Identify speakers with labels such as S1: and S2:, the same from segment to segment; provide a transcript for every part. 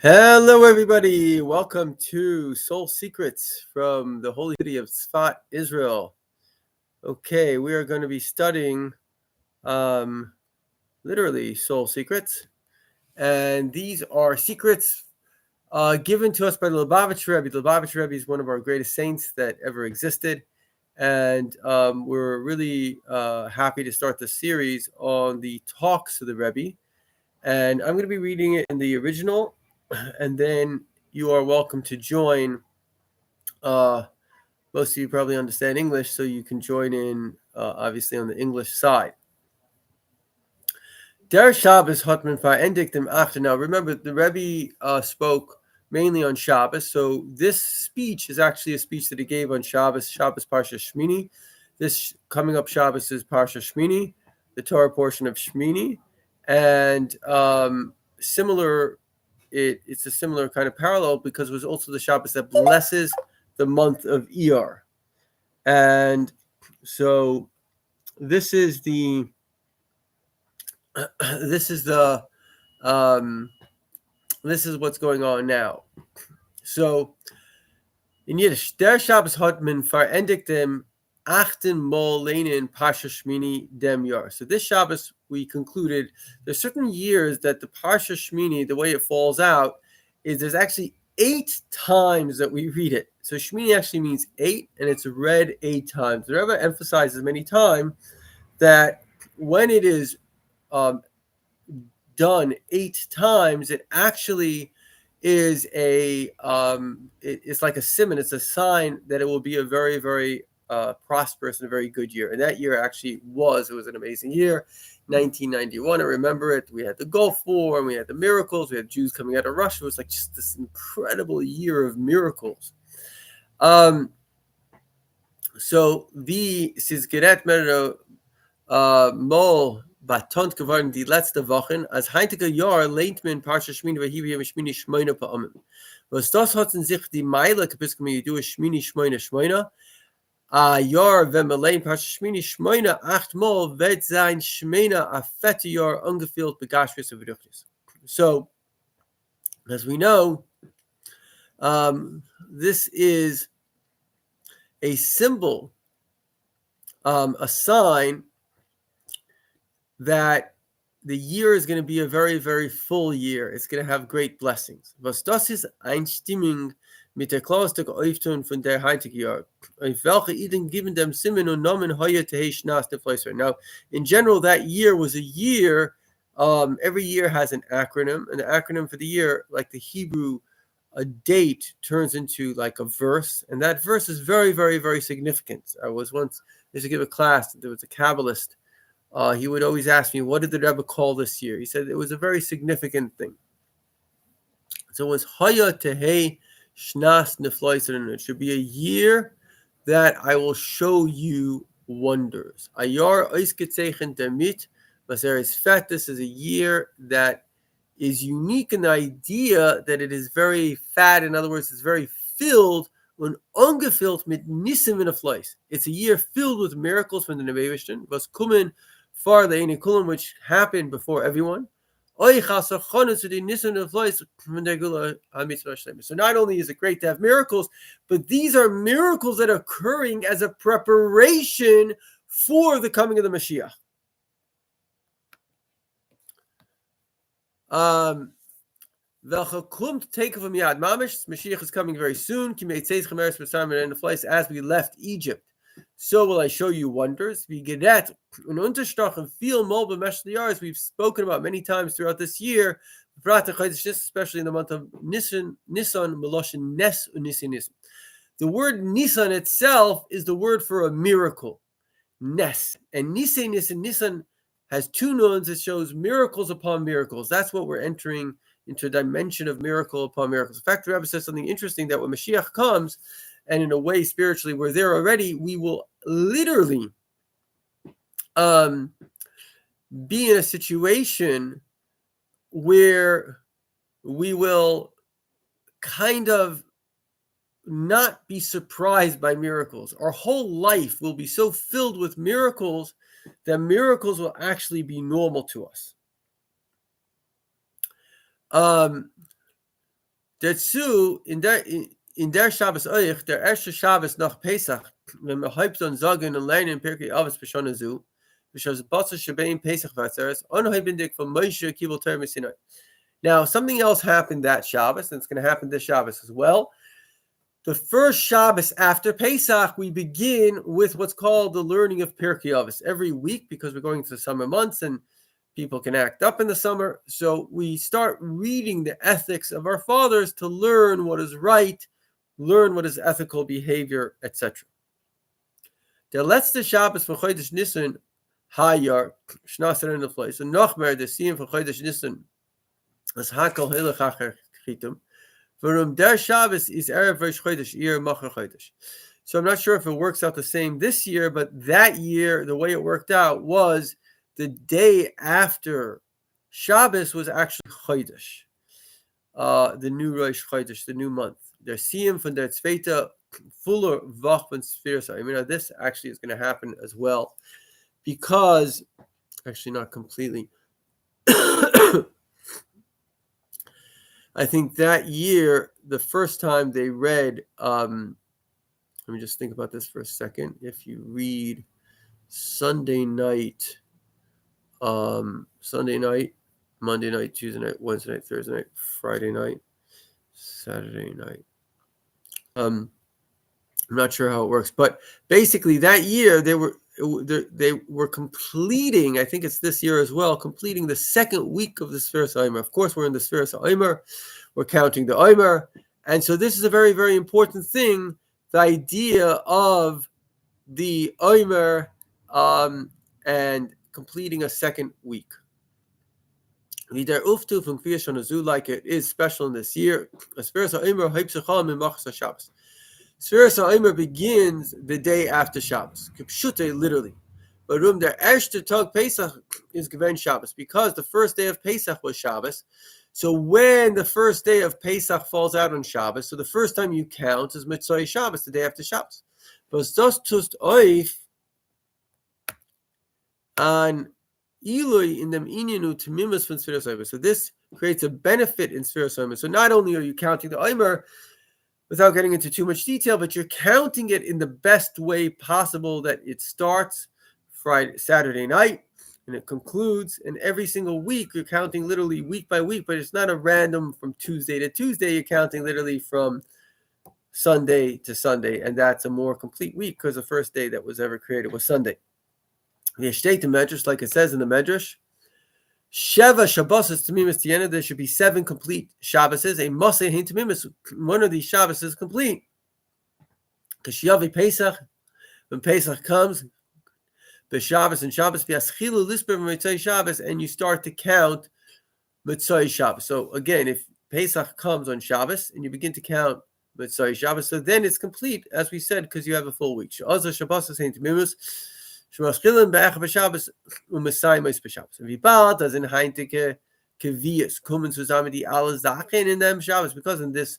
S1: Hello, everybody. Welcome to Soul Secrets from the holy city of Tzfat, Israel. Okay, we are going to be studying literally soul secrets. And these are secrets given to us by the Lubavitch Rebbe. The Lubavitch Rebbe is one of our greatest saints that ever existed. And we're really happy to start the series on the talks of the Rebbe. And I'm going to be reading it in the original, and then you are welcome to join. Most of you probably understand English, so you can join in, obviously, on the English side. Der Shabbos hat man verendigt im Achter. Now, remember, the Rebbe spoke mainly on Shabbos, so this speech is actually a speech that he gave on Shabbos Parshas Shemini. This coming up Shabbos is Parshas Shemini, the Torah portion of Shemini, and it's a similar kind of parallel because it was also the Shabbos that blesses the month of Iyar. And so this is what's going on now. So in Yiddish, der Shabbos hat man verendigt dem achten Mol Lenin Parsha Shemini dem Yar. So this Shabbos we concluded there's certain years that the Parsha Shemini, the way it falls out, is there's actually 8 times that we read it. So Shemini actually means 8, and it's read 8 times. The Rebbe emphasizes many times that when it is done 8 times, it actually is it's like a simon. It's a sign that it will be a very, very prosperous and a very good year. And that year actually it was an amazing year. 1991, I remember it. We had the Gulf War, and we had the miracles. We had Jews coming out of Russia. It was like just this incredible year of miracles. So the Sizgeret Merdo Mol Batont geworden die letzte Wochen, als heintige Jahr lehnt man Parsha Shemini v'hivi Shemini Shmoina pa'amim. Was das hat in sich die Meile kapisk mir du Shemini Shmoina a Jahr wenn man lehnt Parsha Shemini Shmoina 8 Mal wird sein Shmeina a fette Jahr ungefüllt begashvis of V'duchtis. So as we know, this is a symbol, a sign that the year is going to be a very, very full year. It's going to have great blessings. Was das ist Einstimmung mit der Klaustik Öftun von der heutigen Jahr. Auf welche Iden geben dem Simen und Nomen heuer Tehei Shnas Nefleiser. Now, in general, that year was a year. Every year has an acronym. And the acronym for the year, like the Hebrew, a date turns into like a verse. And that verse is very, very, very significant. I was once, used to give a class, there was a Kabbalist. He would always ask me, what did the Rebbe call this year? He said it was a very significant thing. So it was Haya Tehei Shnas Nefleiser. It should be a year that I will show you wonders. Ayar Oisketzeichen Damit Maseres Fet. This is a year that is unique in the idea that it is very fat. In other words, it's very filled when ungefüllt mit Nisim in a fleiss. It's a year filled with miracles from the Nebevishtin. Was kommen far the Einikulim, which happened before everyone. So not only is it great to have miracles, but these are miracles that are occurring as a preparation for the coming of the Mashiach. Mashiach is coming very soon. As we left Egypt, so will I show you wonders. We get that and feel more as we've spoken about many times throughout this year, especially in the month of Nisan, Meloshin Nes Nisan. The word Nisan itself is the word for a miracle, Nes, and Nisan has 2 nuns. It shows miracles upon miracles. That's what we're entering into a dimension of miracle upon miracles. In fact, the Rebbe says something interesting, that when Mashiach comes, and in a way, spiritually, we're there already, we will literally be in a situation where we will kind of not be surprised by miracles. Our whole life will be so filled with miracles that miracles will actually be normal to us. Dazu in der Shabbos euch, der erste Shabbos nach Pesach, wenn wir heute und sagen und lernen in Pirkei Avos B'Shana Zu, because Batsa Shebein Pesach Vatzeres, unheibindig from Moshe Kibul Torah Sinai. Now, something else happened that Shabbos, and it's going to happen this Shabbos as well. The first Shabbos after Pesach, we begin with what's called the learning of Pirkei Avos every week, because we're going to the summer months and people can act up in the summer. So we start reading the ethics of our fathers to learn what is right, learn what is ethical behavior, etc. Der letzte Shabbos von Chodesh Nisan Hayar Shnaser in the place, and Nochmer the Siyum von Chodesh Nisan as Hakol Hilachacher Chitum. Varum der Shabbos is Erev Rosh Chodesh Iyar Machar Chodesh. So I'm not sure if it works out the same this year, but that year the way it worked out was the day after Shabbos was actually Chodesh, the new Rosh Chodesh, the new month. Der Siyum von der Zweite Fuller Woch von Sfiras. I mean, this actually is going to happen as well, because, actually not completely, I think that year, the first time they read, let me just think about this for a second. If you read Sunday night, Monday night, Tuesday night, Wednesday night, Thursday night, Friday night, Saturday night. I'm not sure how it works, but basically that year they were completing, I think it's this year as well, completing the second week of the Sfiras Omer. Of course, we're in the Sfiras Omer. We're counting the Omer. And so this is a very, very important thing, the idea of the Omer and completing a second week. Like it is special in this year. Sfiras Omer begins the day after Shabbos. Literally. But der erste Tag Pesach is given Shabbos, because the first day of Pesach was Shabbos. So when the first day of Pesach falls out on Shabbos, so the first time you count is Mitzvah Shabbos, the day after Shabbos. But das tust euch an Eloi in dem Inyanu Tamimus von Sfiras Omer. So this creates a benefit in Sfiras Omer. So not only are you counting the Omer without getting into too much detail, but you're counting it in the best way possible, that it starts Saturday night and it concludes, and every single week you're counting literally week by week, but it's not a random from Tuesday to Tuesday. You're counting literally from Sunday to Sunday, and that's a more complete week, because the first day that was ever created was Sunday. The Eshteit Medrash, like it says in the Medrash, Sheva Shabbos Tamimus Tiena, there should be 7 complete Shabboses. A Maseh Hein Tamimus, one of these Shabbos is complete. Kashiyavi Pesach, when Pesach comes, the Shabbos and Shabbos, Shabbos, and you start to count Mitzvah Shabbos. So again, if Pesach comes on Shabbos and you begin to count Mitzvah Shabbos, so then it's complete, as we said, because you have a full week. Shabbos Hein Tamimus. Shmaschilin be'echa b'Shabbos u'mesayimos b'Shabbos. And v'bal doesn't heintike kevias kommen zusammen die alle Sachen in them Shabbos, because in this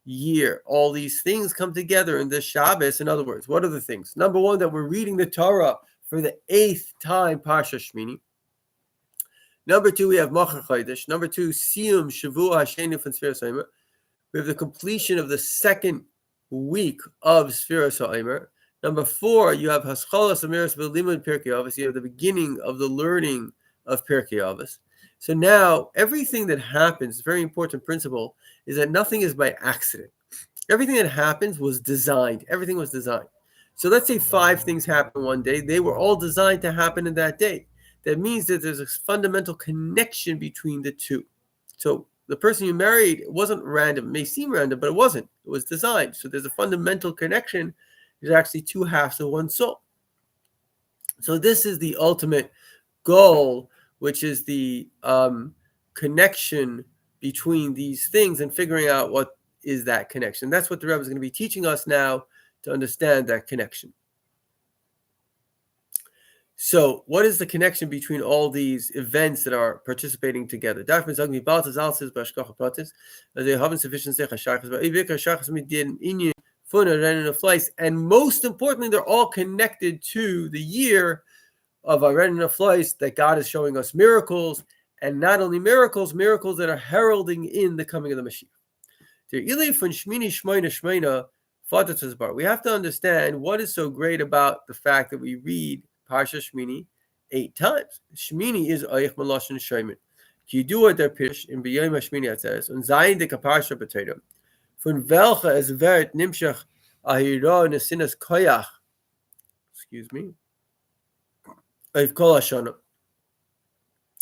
S1: year all these things come together in this Shabbos. In other words, what are the things? Number one, that we're reading the Torah for the 8th time, Parshas Shemini. Number 2, we have Machar Chodesh. Number 2, Siyum Shavua Hasheni from Sfiras Omer. We have the completion of the second week of Sfiras Omer. Number 4, you have Haschalas Amiras B'Limud Pirkei Avos. You have the beginning of the learning of Pirkei Avos. So now, everything that happens, very important principle, is that nothing is by accident. Everything that happens was designed. Everything was designed. So let's say 5 things happen one day. They were all designed to happen in that day. That means that there's a fundamental connection between the two. So the person you married, it wasn't random. It may seem random, but it wasn't. It was designed. So there's a fundamental connection. There's actually 2 halves of one soul. So this is the ultimate goal, which is the connection between these things and figuring out what is that connection. That's what the Rebbe is going to be teaching us now, to understand that connection. So what is the connection between all these events that are participating together? And most importantly, they're all connected to the year of Aren of Flies, that God is showing us miracles, and not only miracles that are heralding in the coming of the Mashiach. Der Ili von Shemini Shmeina Shmeina Vater Bar. We have to understand what is so great about the fact that we read Parshas Shemini 8 times. Shemini is Oich Maloshin Shemini. Ki du der Pish in B'yom Shemini it says, und sein de Kaparsha B'Torah. Von welcher es wird nimshach ahira nesinas koyach. Excuse me. Auf kol hashana.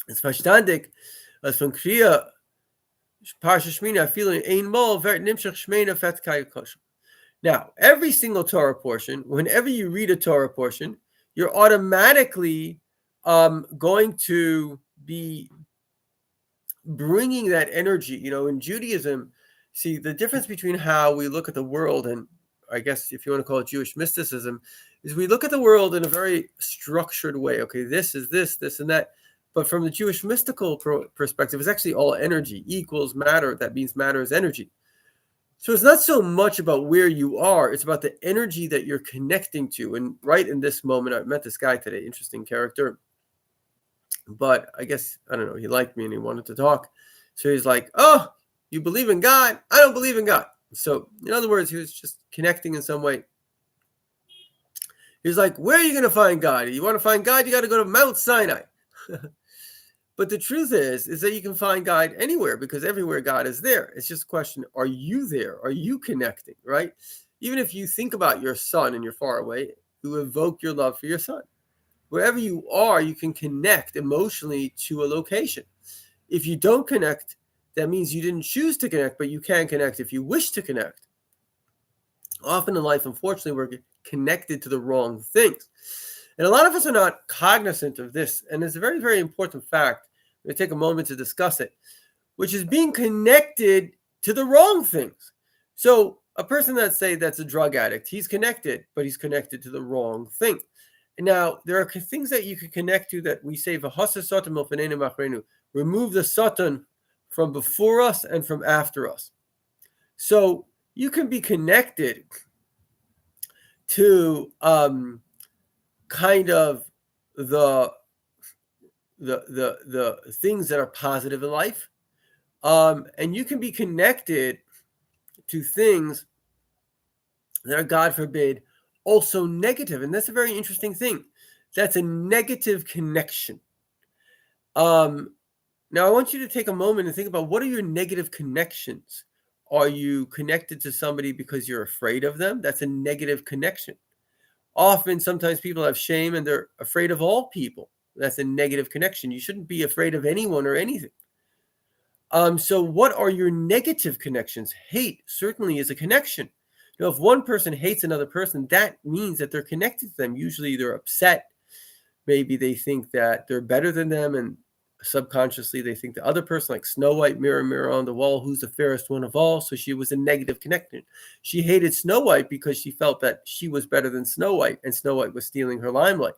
S1: Es verstandig, als von Kriya Parsha Shemini I feel in ein mol wird nimshach shmeina fet kayakosha. Now, every single Torah portion, whenever you read a Torah portion, you're automatically going to be bringing that energy. In Judaism, see, the difference between how we look at the world and, I guess if you want to call it Jewish mysticism, is we look at the world in a very structured way. Okay, this is this, and that. But from the Jewish mystical perspective, it's actually all energy equals matter. That means matter is energy. So it's not so much about where you are, it's about the energy that you're connecting to. And right in this moment, I met this guy today, interesting character. But I guess, I don't know, he liked me and he wanted to talk. So he's like, oh, you believe in God? I don't believe in God. So in other words, he was just connecting in some way. He's like, where are you going to find God? You want to find God? You got to go to Mount Sinai. But the truth is that you can find God anywhere because everywhere God is there. It's just a question, are you there? Are you connecting, right? Even if you think about your son and you're far away, you evoke your love for your son. Wherever you are, you can connect emotionally to a location. If you don't connect, that means you didn't choose to connect, but you can connect if you wish to connect. Often in life, unfortunately, we're connected to the wrong things. And a lot of us are not cognizant of this. And it's a very, very important fact. I'm going to take a moment to discuss it, which is being connected to the wrong things. So a person that's a drug addict, he's connected, but he's connected to the wrong thing. And now, there are things that you can connect to that we say, remove the satan from before us and from after us. So you can be connected to kind of the things that are positive in life, and you can be connected to things that are, God forbid, also negative. And that's a very interesting thing. That's a negative connection. Now I want you to take a moment and think about, what are your negative connections? Are you connected to somebody because you're afraid of them? That's a negative connection. Often, sometimes people have shame and they're afraid of all people. That's a negative connection. You shouldn't be afraid of anyone or anything. So what are your negative connections? Hate certainly is a connection. If one person hates another person, that means that they're connected to them. Usually they're upset. Maybe they think that they're better than them, and subconsciously they think the other person, like Snow White, mirror, mirror on the wall, who's the fairest one of all? So she was a negative connection. She hated Snow White because she felt that she was better than Snow White, and Snow White was stealing her limelight.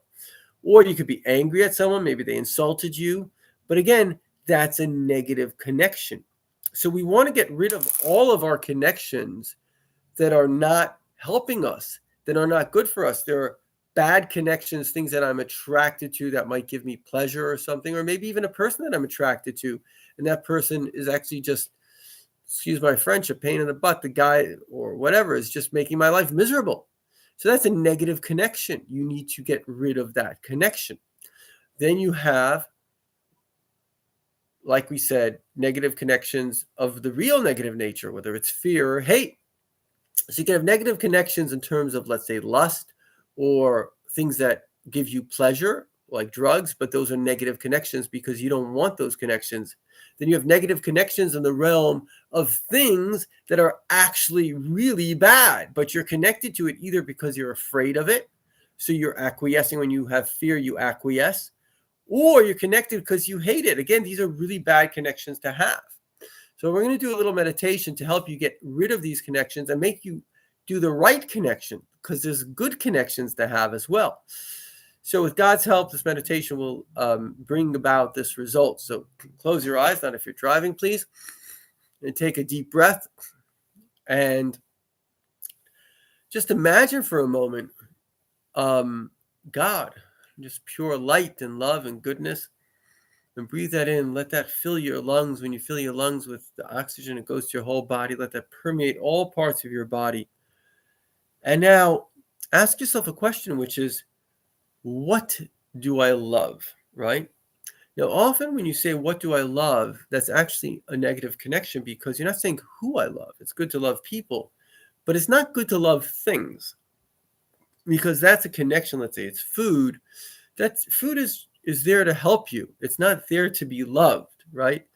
S1: Or you could be angry at someone. Maybe they insulted you. But again, that's a negative connection. So we want to get rid of all of our connections that are not helping us, that are not good for us. There are bad connections, things that I'm attracted to that might give me pleasure or something, or maybe even a person that I'm attracted to, and that person is actually just, excuse my French, a pain in the butt. The guy or whatever is just making my life miserable. So that's a negative connection. You need to get rid of that connection. Then you have, like we said, negative connections of the real negative nature, whether it's fear or hate. So you can have negative connections in terms of, let's say, lust or things that give you pleasure, like drugs, but those are negative connections because you don't want those connections. Then you have negative connections in the realm of things that are actually really bad, but you're connected to it either because you're afraid of it, so you're acquiescing. When you have fear, you acquiesce, or you're connected because you hate it. Again, these are really bad connections to have. So we're going to do a little meditation to help you get rid of these connections and make you do the right connection, because there's good connections to have as well. So with God's help, this meditation will bring about this result. So close your eyes, not if you're driving, please, and take a deep breath. And just imagine for a moment God, just pure light and love and goodness. And breathe that in. Let that fill your lungs. When you fill your lungs with the oxygen, it goes to your whole body. Let that permeate all parts of your body. And now ask yourself a question, which is, what do I love, right? Now, often when you say, what do I love, that's actually a negative connection because you're not saying who I love. It's good to love people, but it's not good to love things because that's a connection. Let's say it's food. That food is there to help you. It's not there to be loved, right?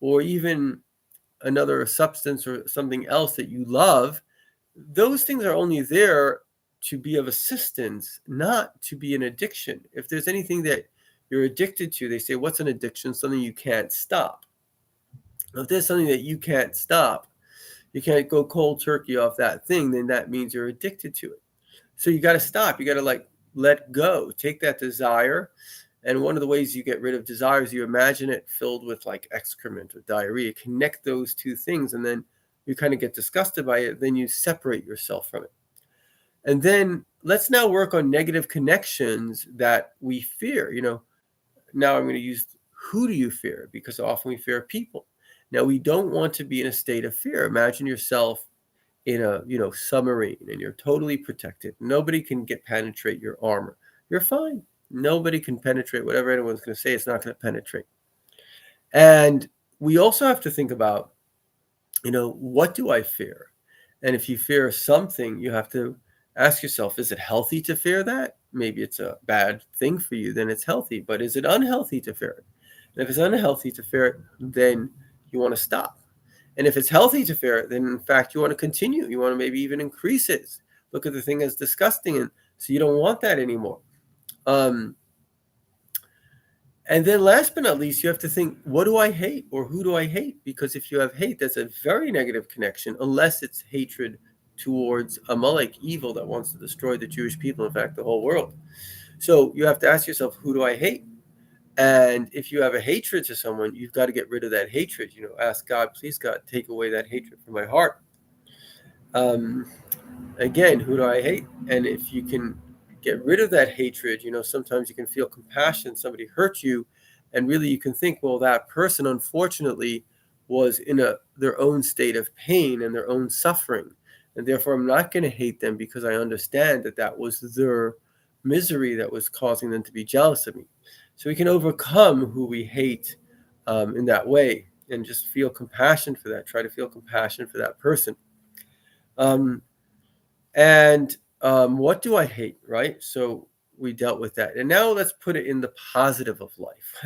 S1: Or even another substance or something else that you love. Those things are only there to be of assistance, not to be an addiction. If there's anything that you're addicted to, they say, what's an addiction? Something you can't stop. If there's something that you can't stop, you can't go cold turkey off that thing, then that means you're addicted to it. So you got to stop. You got to let go, take that desire. And one of the ways you get rid of desire is you imagine it filled with like excrement or diarrhea. Connect those two things, and then you kind of get disgusted by it. Then you separate yourself from it. And then let's now work on negative connections that we fear. Now I'm going to use, who do you fear? Because often we fear people. Now we don't want to be in a state of fear. Imagine yourself in a submarine and you're totally protected. Nobody can penetrate your armor. You're fine. Nobody can penetrate whatever anyone's going to say. It's not going to penetrate. And we also have to think about, what do I fear? And if you fear something, you have to ask yourself, is it healthy to fear that? Maybe it's a bad thing for you, then it's healthy. But is it unhealthy to fear it? And if it's unhealthy to fear it, then you want to stop. And if it's healthy to fear it, then in fact you want to continue. You want to maybe even increase it. Look at the thing as disgusting, and so you don't want that anymore. And then last but not least, you have to think, what do I hate or who do I hate? Because if you have hate, that's a very negative connection, unless it's hatred towards Amalek, evil that wants to destroy the Jewish people, in fact, the whole world. So you have to ask yourself, who do I hate? And if you have a hatred to someone, you've got to get rid of that hatred. Ask God, please God, take away that hatred from my heart. Again, who do I hate? And if you can get rid of that hatred, sometimes you can feel compassion. Somebody hurt you, and really you can think, well, that person unfortunately was in their own state of pain and their own suffering, and therefore I'm not going to hate them because I understand that was their misery that was causing them to be jealous of me. So we can overcome who we hate in that way and just feel compassion for that. Try to feel compassion for that person. What do I hate, right? So we dealt with that. And now let's put it in the positive of life.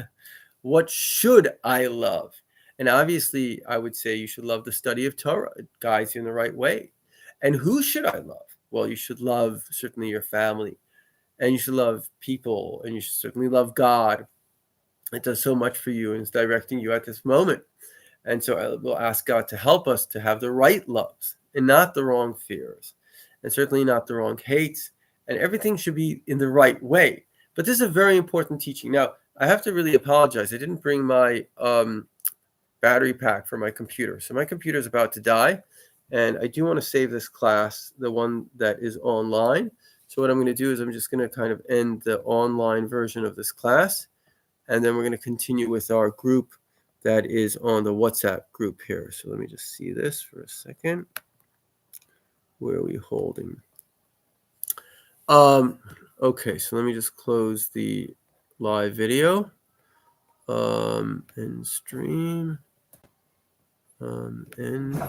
S1: What should I love? And obviously, I would say you should love the study of Torah. It guides you in the right way. And who should I love? Well, you should love certainly your family. And you should love people. And you should certainly love God. It does so much for you and is directing you at this moment. And so I will ask God to help us to have the right loves and not the wrong fears. And certainly not the wrong hates, and everything should be in the right way. But this is a very important teaching. Now, I have to really apologize. I didn't bring my battery pack for my computer. So my computer is about to die, and I do want to save this class, the one that is online. So what I'm going to do is I'm just going to kind of end the online version of this class, and then we're going to continue with our group that is on the WhatsApp group here. So let me just see this for a second. Where are we holding? Okay, so let me just close the live video. And stream. End.